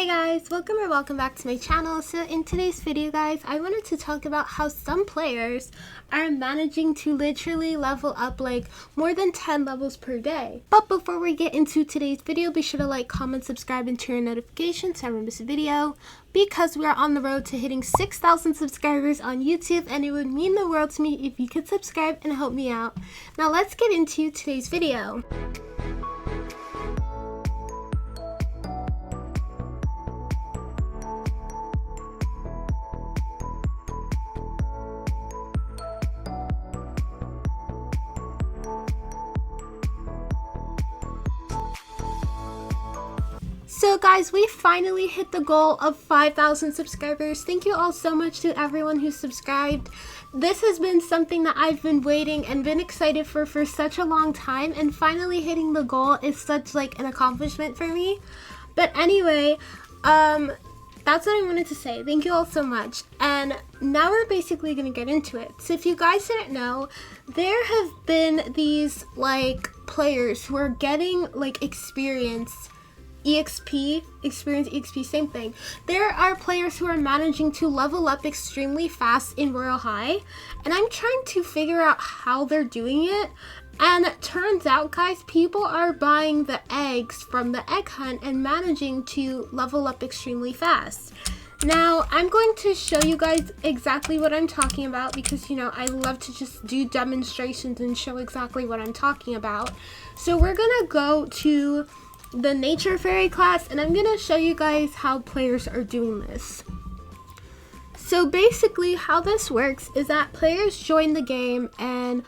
guys, welcome back to my channel. So in today's video guys, I wanted to talk about how some players are managing to literally level up like more than 10 levels per day. But before we get into today's video, be sure to like, comment, subscribe, and turn on notifications so I don't miss a video, because we are on the road to hitting 6,000 subscribers on YouTube, and it would mean the world to me if you could subscribe and help me out. Now let's get into today's video. So guys, we finally hit the goal of 5,000 subscribers. Thank you all so much to everyone who subscribed. This has been something that I've been waiting and been excited for such a long time, and finally hitting the goal is such like an accomplishment for me. But anyway, that's what I wanted to say. Thank you all so much. And now we're basically gonna get into it. So if you guys didn't know, there have been these like players who are getting like experience EXP, same thing. There are players who are managing to level up extremely fast in Royale High, and I'm trying to figure out how they're doing it. And it turns out, guys, people are buying the eggs from the egg hunt and managing to level up extremely fast. Now, I'm going to show you guys exactly what I'm talking about because, you know, I love to just do demonstrations and show exactly what I'm talking about. So we're gonna go to the nature fairy class, and I'm gonna show you guys how players are doing this. So basically how this works is that players join the game, and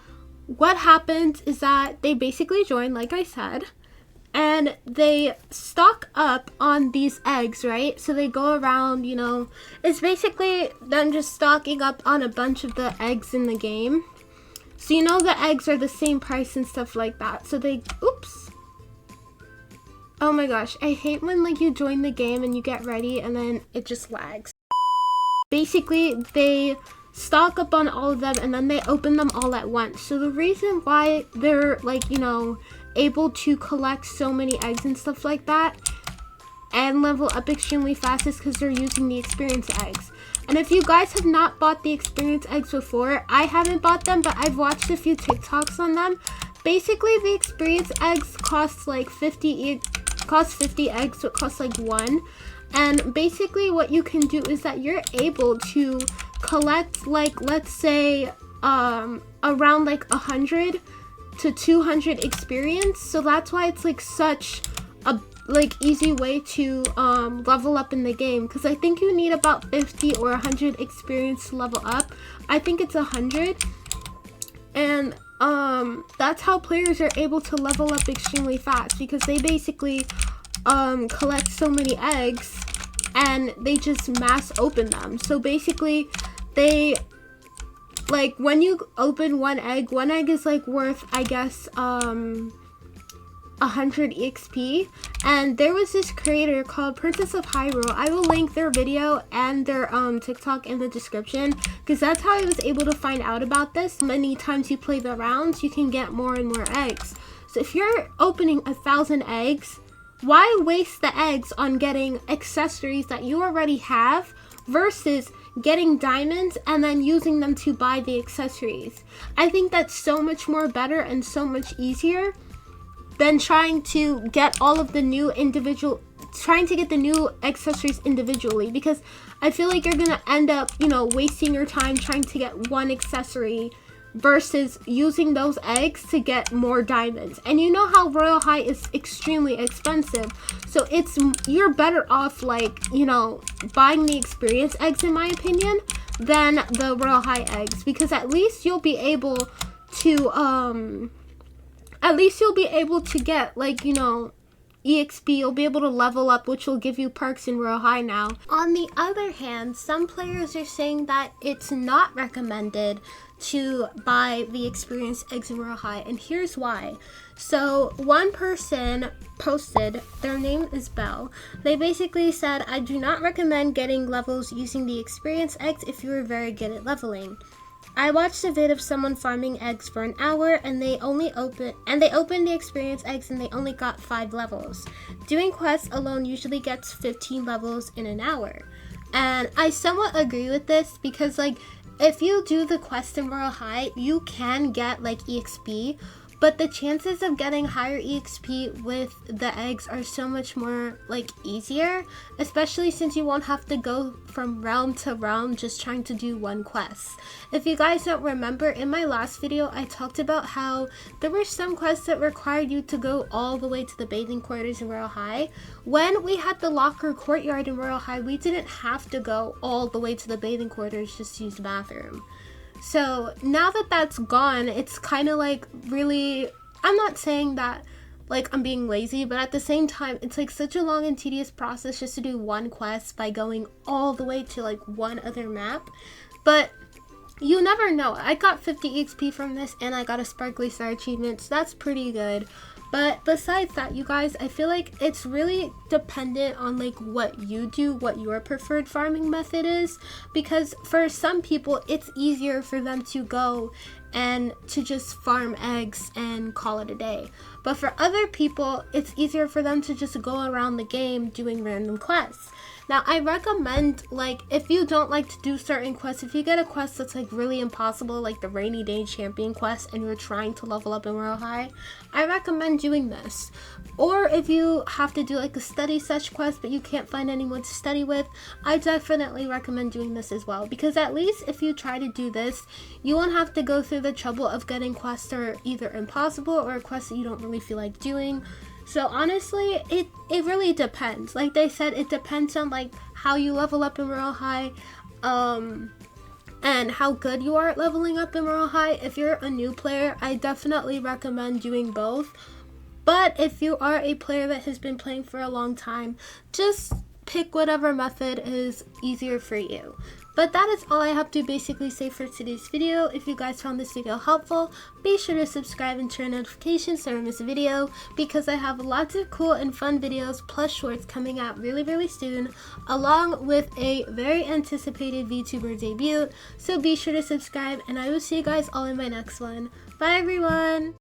what happens is that they basically join, like I said, and they stock up on these eggs, right? So they go around, you know, it's basically them just stocking up on a bunch of the eggs in the game. So you know the eggs are the same price and stuff like that. So they, oops. Oh my gosh, I hate when like you join the game and you get ready and then it just lags. Basically, they stock up on all of them and then they open them all at once. So the reason why they're like, you know, able to collect so many eggs and stuff like that and level up extremely fast is because they're using the experience eggs. And if you guys have not bought the experience eggs before, I haven't bought them, but I've watched a few TikToks on them. Basically, the experience eggs cost like 50 eggs, so it costs like 1. And basically what you can do is that you're able to collect like, let's say around like 100 to 200 experience. So that's why it's like such a like easy way to level up in the game, because I think you need about 50 or 100 experience to level up. I think it's 100. And that's how players are able to level up extremely fast, because they basically collect so many eggs and they just mass open them. So basically they like, when you open one egg is like worth, I guess, 100 EXP. And there was this creator called Princess of Hyrule. I will link their video and their TikTok in the description, because that's how I was able to find out about this. Many times you play the rounds, you can get more and more eggs. So if you're opening 1,000 eggs, why waste the eggs on getting accessories that you already have versus getting diamonds and then using them to buy the accessories? I think that's so much more better and so much easier than trying to get all of the new the new accessories individually, because I feel like you're gonna end up, you know, wasting your time trying to get one accessory versus using those eggs to get more diamonds. And you know how Royale High is extremely expensive, so you're better off, like, you know, buying the experience eggs, in my opinion, than the Royale High eggs, because at least you'll be able to get, like, you know, EXP. You'll be able to level up, which will give you perks in Royale High now. On the other hand, some players are saying that it's not recommended to buy the experience eggs in Royale High, and here's why. So one person posted, their name is Belle. They basically said, I do not recommend getting levels using the experience eggs if you are very good at leveling. I watched a vid of someone farming eggs for an hour and they opened the experience eggs and they only got 5 levels. Doing quests alone usually gets 15 levels in an hour. And I somewhat agree with this because like if you do the quest in Royale High, you can get like EXP, but the chances of getting higher EXP with the eggs are so much more like easier, especially since you won't have to go from realm to realm just trying to do one quest. If you guys don't remember, in my last video I talked about how there were some quests that required you to go all the way to the bathing quarters in Royale High. When we had the locker courtyard in Royale High, we didn't have to go all the way to the bathing quarters just to use the bathroom. So now that that's gone, it's kind of like really, I'm not saying that like I'm being lazy, but at the same time, it's like such a long and tedious process just to do one quest by going all the way to like one other map. But you never know. I got 50 EXP from this and I got a sparkly star achievement, so that's pretty good. But besides that, you guys, I feel like it's really dependent on like what you do, what your preferred farming method is, because for some people it's easier for them to go and to just farm eggs and call it a day. But for other people, it's easier for them to just go around the game doing random quests. Now, I recommend, like, if you don't like to do certain quests, if you get a quest that's, like, really impossible, like the Rainy Day Champion quest, and you're trying to level up in Royale High, I recommend doing this. Or if you have to do, like, a study sesh quest, but you can't find anyone to study with, I definitely recommend doing this as well. Because at least if you try to do this, you won't have to go through the trouble of getting quests that are either impossible or quests that you don't really feel like doing. So honestly, it really depends. Like they said, it depends on like how you level up in Royale High, and how good you are at leveling up in Royale High. If you're a new player, I definitely recommend doing both. But if you are a player that has been playing for a long time, just pick whatever method is easier for you. But that is all I have to basically say for today's video. If you guys found this video helpful, be sure to subscribe and turn notifications so you don't miss a video, because I have lots of cool and fun videos plus shorts coming out really soon, along with a very anticipated VTuber debut. So be sure to subscribe and I will see you guys all in my next one. Bye everyone!